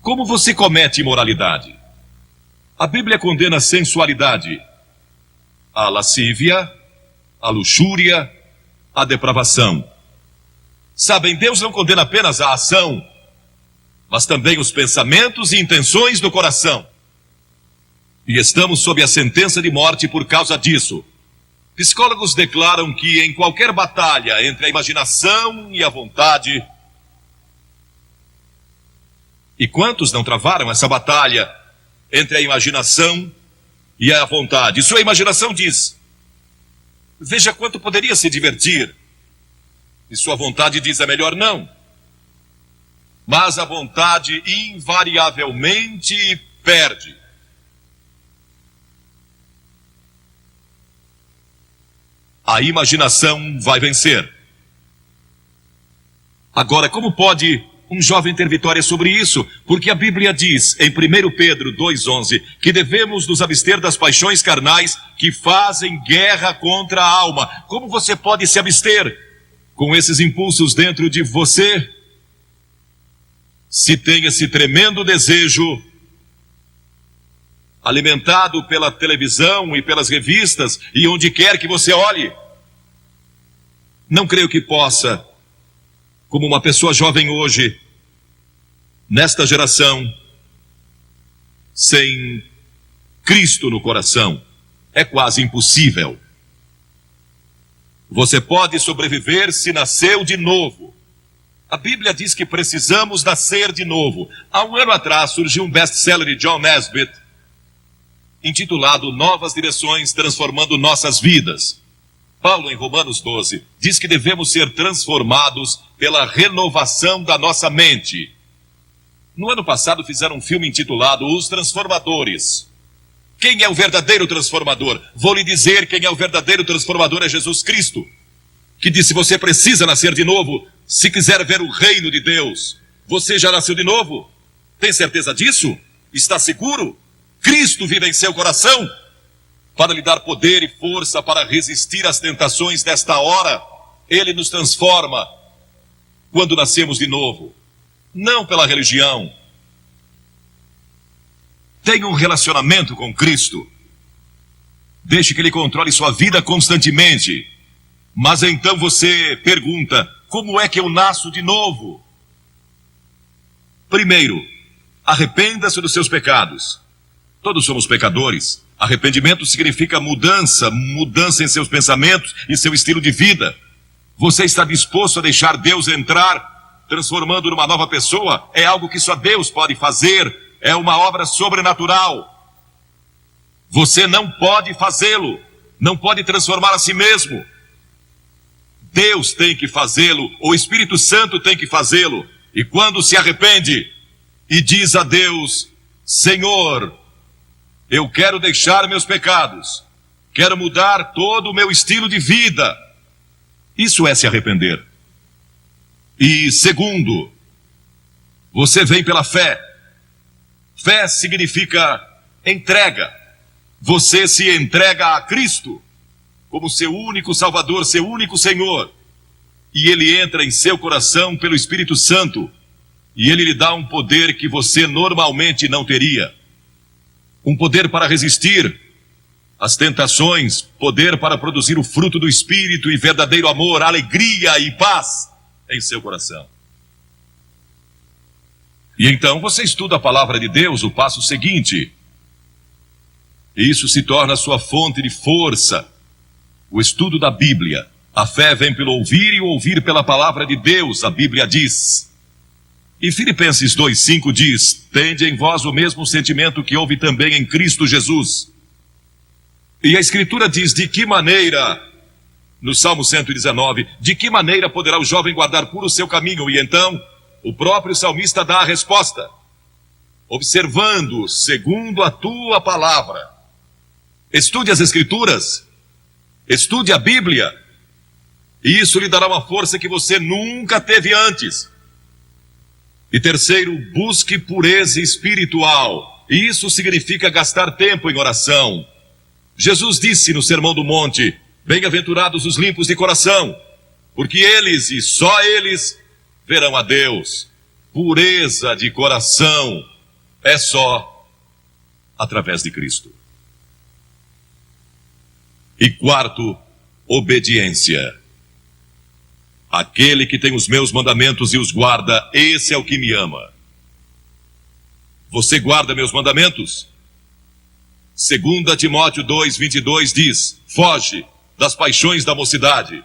Como você comete imoralidade? A Bíblia condena a sensualidade, a lascívia, a luxúria, a depravação. Sabem, Deus não condena apenas a ação, mas também os pensamentos e intenções do coração. E estamos sob a sentença de morte por causa disso. Psicólogos declaram que em qualquer batalha entre a imaginação e a vontade... E quantos não travaram essa batalha entre a imaginação e a vontade? Sua imaginação diz: veja quanto poderia se divertir. E sua vontade diz: é melhor não. Mas a vontade invariavelmente perde. A imaginação vai vencer. Agora, como pode um jovem ter vitória sobre isso? Porque a Bíblia diz, em 1 Pedro 2,11, que devemos nos abster das paixões carnais que fazem guerra contra a alma. Como você pode se abster com esses impulsos dentro de você, se tem esse tremendo desejo alimentado pela televisão e pelas revistas e onde quer que você olhe? Não creio que possa, como uma pessoa jovem hoje, nesta geração, sem Cristo no coração. É quase impossível. Você pode sobreviver se nasceu de novo. A Bíblia diz que precisamos nascer de novo. Há um ano atrás surgiu um best-seller de John Nesbitt, intitulado Novas Direções Transformando Nossas Vidas. Paulo, em Romanos 12, diz que devemos ser transformados pela renovação da nossa mente. No ano passado fizeram um filme intitulado Os Transformadores. Quem é o verdadeiro transformador? Vou lhe dizer, quem é o verdadeiro transformador é Jesus Cristo, que disse: você precisa nascer de novo se quiser ver o reino de Deus. Você já nasceu de novo? Tem certeza disso? Está seguro? Cristo vive em seu coração para lhe dar poder e força para resistir às tentações desta hora. Ele nos transforma quando nascemos de novo, não pela religião. Tenha um relacionamento com Cristo. Deixe que Ele controle sua vida constantemente. Mas então você pergunta: como é que eu nasço de novo? Primeiro, arrependa-se dos seus pecados. Todos somos pecadores. Arrependimento significa mudança em seus pensamentos e seu estilo de vida. Você está disposto a deixar Deus entrar, transformando numa nova pessoa? É algo que só Deus pode fazer. É uma obra sobrenatural. Você não pode fazê-lo. Não pode transformar a si mesmo. Deus tem que fazê-lo. O Espírito Santo tem que fazê-lo. E quando se arrepende e diz a Deus: Senhor, eu quero deixar meus pecados, quero mudar todo o meu estilo de vida. Isso é se arrepender. E segundo, você vem pela fé. Fé significa entrega. Você se entrega a Cristo como seu único Salvador, seu único Senhor. E Ele entra em seu coração pelo Espírito Santo. E Ele lhe dá um poder que você normalmente não teria. Um poder para resistir às tentações, poder para produzir o fruto do Espírito e verdadeiro amor, alegria e paz em seu coração. E então você estuda a palavra de Deus, o passo seguinte. E isso se torna a sua fonte de força. O estudo da Bíblia. A fé vem pelo ouvir e o ouvir pela palavra de Deus, a Bíblia diz. E Filipenses 2,5 diz: tende em vós o mesmo sentimento que houve também em Cristo Jesus. E a Escritura diz: de que maneira, no Salmo 119, de que maneira poderá o jovem guardar puro o seu caminho? E então, o próprio salmista dá a resposta: observando segundo a tua palavra. Estude as Escrituras, estude a Bíblia, e isso lhe dará uma força que você nunca teve antes. E terceiro, busque pureza espiritual. E isso significa gastar tempo em oração. Jesus disse no Sermão do Monte: bem-aventurados os limpos de coração, porque eles e só eles verão a Deus. Pureza de coração é só através de Cristo. E quarto, obediência. Aquele que tem os meus mandamentos e os guarda, esse é o que me ama. Você guarda meus mandamentos? 2 Timóteo 2:22 diz: foge das paixões da mocidade.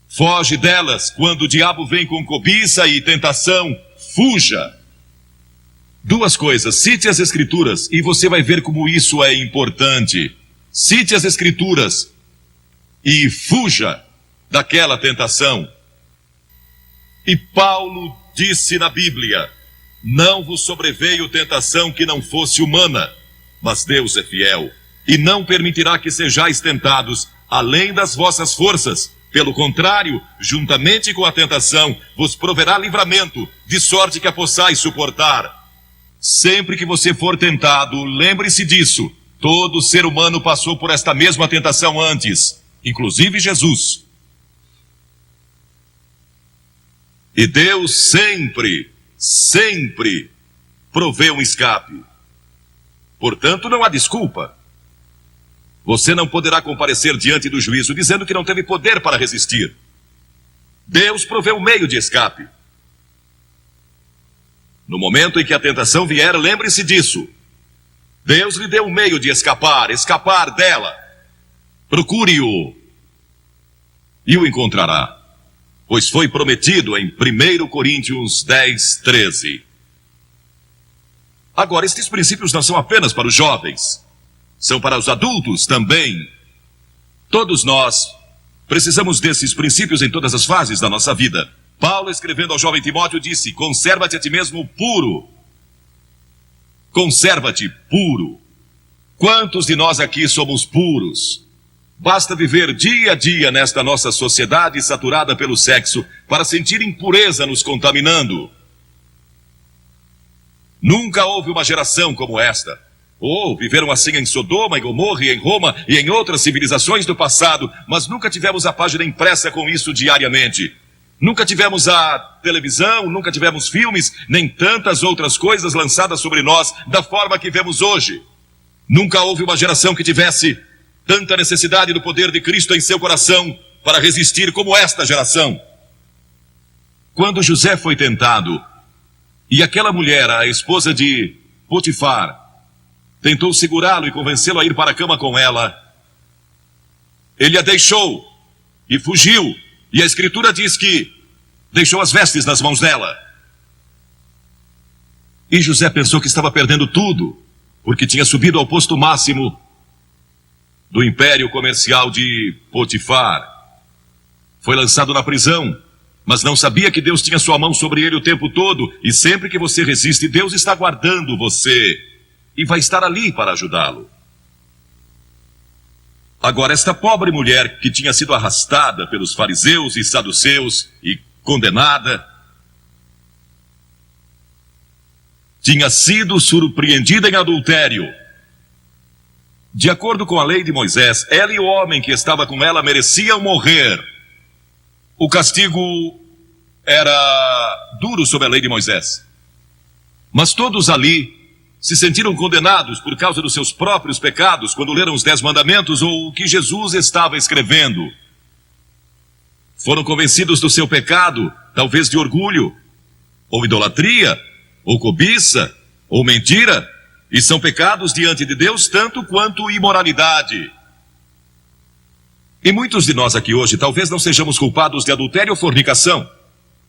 Foge delas quando o diabo vem com cobiça e tentação. Fuja. Duas coisas: cite as Escrituras e você vai ver como isso é importante. Cite as Escrituras e fuja daquela tentação. E Paulo disse na Bíblia: não vos sobreveio tentação que não fosse humana, mas Deus é fiel, e não permitirá que sejais tentados além das vossas forças. Pelo contrário, juntamente com a tentação, vos proverá livramento, de sorte que a possais suportar. Sempre que você for tentado, lembre-se disso. Todo ser humano passou por esta mesma tentação antes, inclusive Jesus. E Deus sempre provê um escape. Portanto, não há desculpa. Você não poderá comparecer diante do juízo dizendo que não teve poder para resistir. Deus provê um meio de escape. No momento em que a tentação vier, lembre-se disso. Deus lhe deu um meio de escapar dela. Procure-o e o encontrará. Pois foi prometido em 1 Coríntios 10:13. Agora, estes princípios não são apenas para os jovens, são para os adultos também. Todos nós precisamos desses princípios em todas as fases da nossa vida. Paulo, escrevendo ao jovem Timóteo, disse: conserva-te a ti mesmo puro. Conserva-te puro. Quantos de nós aqui somos puros? Basta viver dia a dia nesta nossa sociedade saturada pelo sexo para sentir impureza nos contaminando. Nunca houve uma geração como esta. Viveram assim em Sodoma, em Gomorra, e em Roma e em outras civilizações do passado, mas nunca tivemos a página impressa com isso diariamente. Nunca tivemos a televisão, nunca tivemos filmes, nem tantas outras coisas lançadas sobre nós da forma que vemos hoje. Nunca houve uma geração que tivesse tanta necessidade do poder de Cristo em seu coração para resistir como esta geração. Quando José foi tentado, e aquela mulher, a esposa de Potifar, tentou segurá-lo e convencê-lo a ir para a cama com ela, ele a deixou e fugiu. E a Escritura diz que deixou as vestes nas mãos dela. E José pensou que estava perdendo tudo, porque tinha subido ao posto máximo do império comercial de Potifar. Foi lançado na prisão, mas não sabia que Deus tinha sua mão sobre ele o tempo todo, e sempre que você resiste, Deus está guardando você, e vai estar ali para ajudá-lo. Agora, esta pobre mulher que tinha sido arrastada pelos fariseus e saduceus e condenada, tinha sido surpreendida em adultério. De acordo com a lei de Moisés, ela e o homem que estava com ela mereciam morrer. O castigo era duro sob a lei de Moisés. Mas todos ali se sentiram condenados por causa dos seus próprios pecados quando leram os 10 mandamentos ou o que Jesus estava escrevendo. Foram convencidos do seu pecado, talvez de orgulho, ou idolatria, ou cobiça, ou mentira, e são pecados diante de Deus tanto quanto imoralidade. E muitos de nós aqui hoje talvez não sejamos culpados de adultério ou fornicação,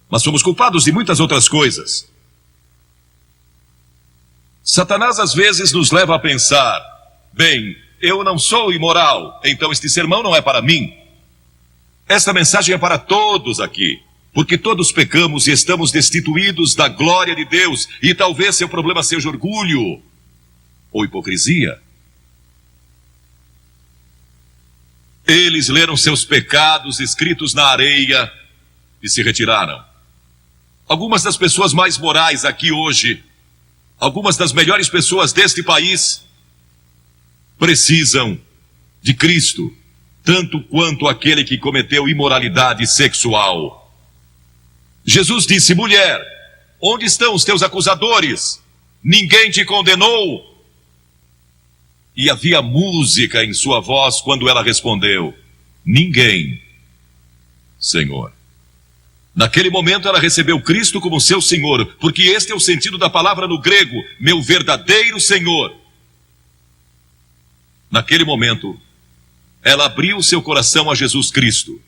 mas somos culpados de muitas outras coisas. Satanás às vezes nos leva a pensar: bem, eu não sou imoral, então este sermão não é para mim. Esta mensagem é para todos aqui, porque todos pecamos e estamos destituídos da glória de Deus, e talvez seu problema seja orgulho ou hipocrisia. Eles leram seus pecados escritos na areia e se retiraram. Algumas das pessoas mais morais aqui hoje, algumas das melhores pessoas deste país, precisam de Cristo, tanto quanto aquele que cometeu imoralidade sexual. Jesus disse: mulher, onde estão os teus acusadores? ninguém te condenou? E havia música em sua voz quando ela respondeu: ninguém, Senhor. Naquele momento ela recebeu Cristo como seu Senhor, porque este é o sentido da palavra no grego, meu verdadeiro Senhor. Naquele momento, ela abriu seu coração a Jesus Cristo.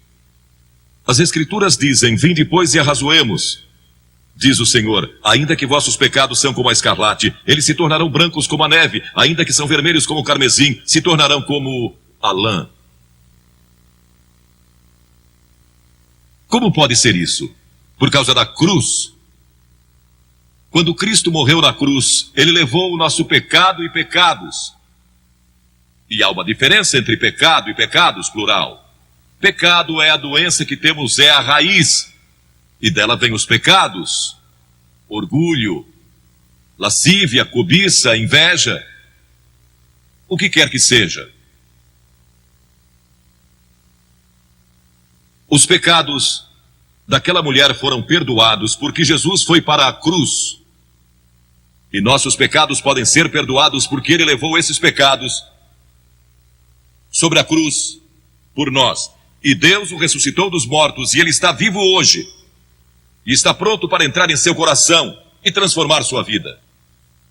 As Escrituras dizem: vinde, pois, e arrazoemos. Diz o Senhor: ainda que vossos pecados são como a escarlate, eles se tornarão brancos como a neve, ainda que são vermelhos como o carmesim, se tornarão como a lã. Como pode ser isso? Por causa da cruz. Quando Cristo morreu na cruz, ele levou o nosso pecado e pecados. E há uma diferença entre pecado e pecados, plural. Pecado é a doença que temos, é a raiz. E dela vem os pecados: orgulho, lascívia, cobiça, inveja, o que quer que seja. Os pecados daquela mulher foram perdoados porque Jesus foi para a cruz. E nossos pecados podem ser perdoados porque ele levou esses pecados sobre a cruz por nós. E Deus o ressuscitou dos mortos, e ele está vivo hoje. E está pronto para entrar em seu coração e transformar sua vida.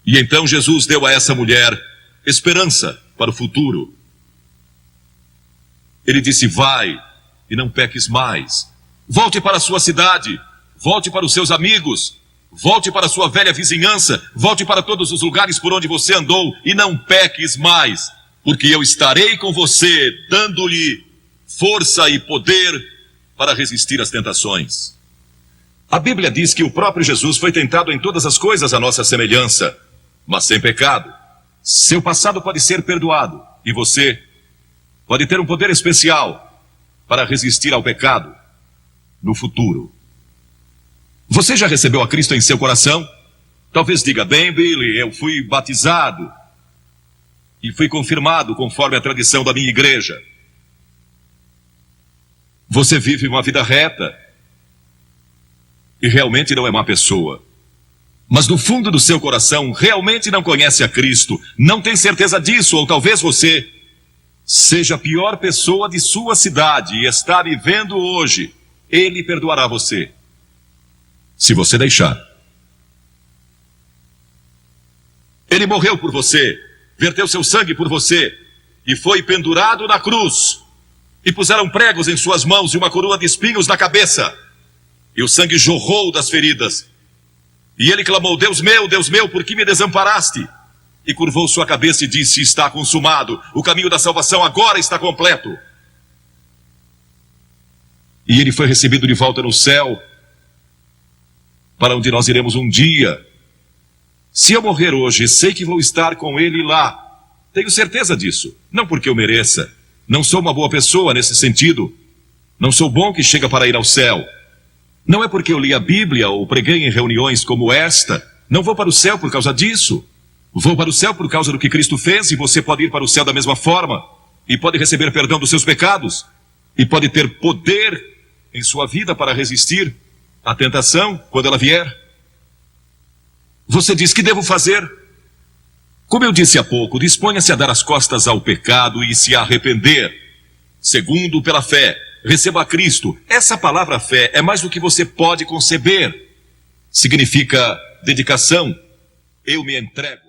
E então Jesus deu a essa mulher esperança para o futuro. Ele disse: vai e não peques mais. Volte para a sua cidade, volte para os seus amigos, volte para a sua velha vizinhança, volte para todos os lugares por onde você andou e não peques mais, porque eu estarei com você, dando-lhe força e poder para resistir às tentações. A Bíblia diz que o próprio Jesus foi tentado em todas as coisas à nossa semelhança, mas sem pecado. Seu passado pode ser perdoado e você pode ter um poder especial para resistir ao pecado no futuro. Você já recebeu a Cristo em seu coração? Talvez diga: bem, Billy, eu fui batizado e fui confirmado conforme a tradição da minha igreja. Você vive uma vida reta e realmente não é má pessoa. Mas no fundo do seu coração realmente não conhece a Cristo, não tem certeza disso, ou talvez você seja a pior pessoa de sua cidade e está vivendo hoje. Ele perdoará você, se você deixar. Ele morreu por você, verteu seu sangue por você e foi pendurado na cruz. E puseram pregos em suas mãos e uma coroa de espinhos na cabeça. E o sangue jorrou das feridas. E ele clamou: Deus meu, por que me desamparaste? E curvou sua cabeça e disse: está consumado. O caminho da salvação agora está completo. E ele foi recebido de volta no céu, para onde nós iremos um dia. Se eu morrer hoje, sei que vou estar com ele lá. Tenho certeza disso. Não porque eu mereça. Não sou uma boa pessoa nesse sentido. Não sou bom que chega para ir ao céu. Não é porque eu li a Bíblia ou preguei em reuniões como esta. Não vou para o céu por causa disso. Vou para o céu por causa do que Cristo fez, e você pode ir para o céu da mesma forma. E pode receber perdão dos seus pecados. E pode ter poder em sua vida para resistir à tentação quando ela vier. Você diz: que devo fazer? Como eu disse há pouco, disponha-se a dar as costas ao pecado e se arrepender. Segundo, pela fé, receba a Cristo. Essa palavra fé é mais do que você pode conceber. Significa dedicação. Eu me entrego.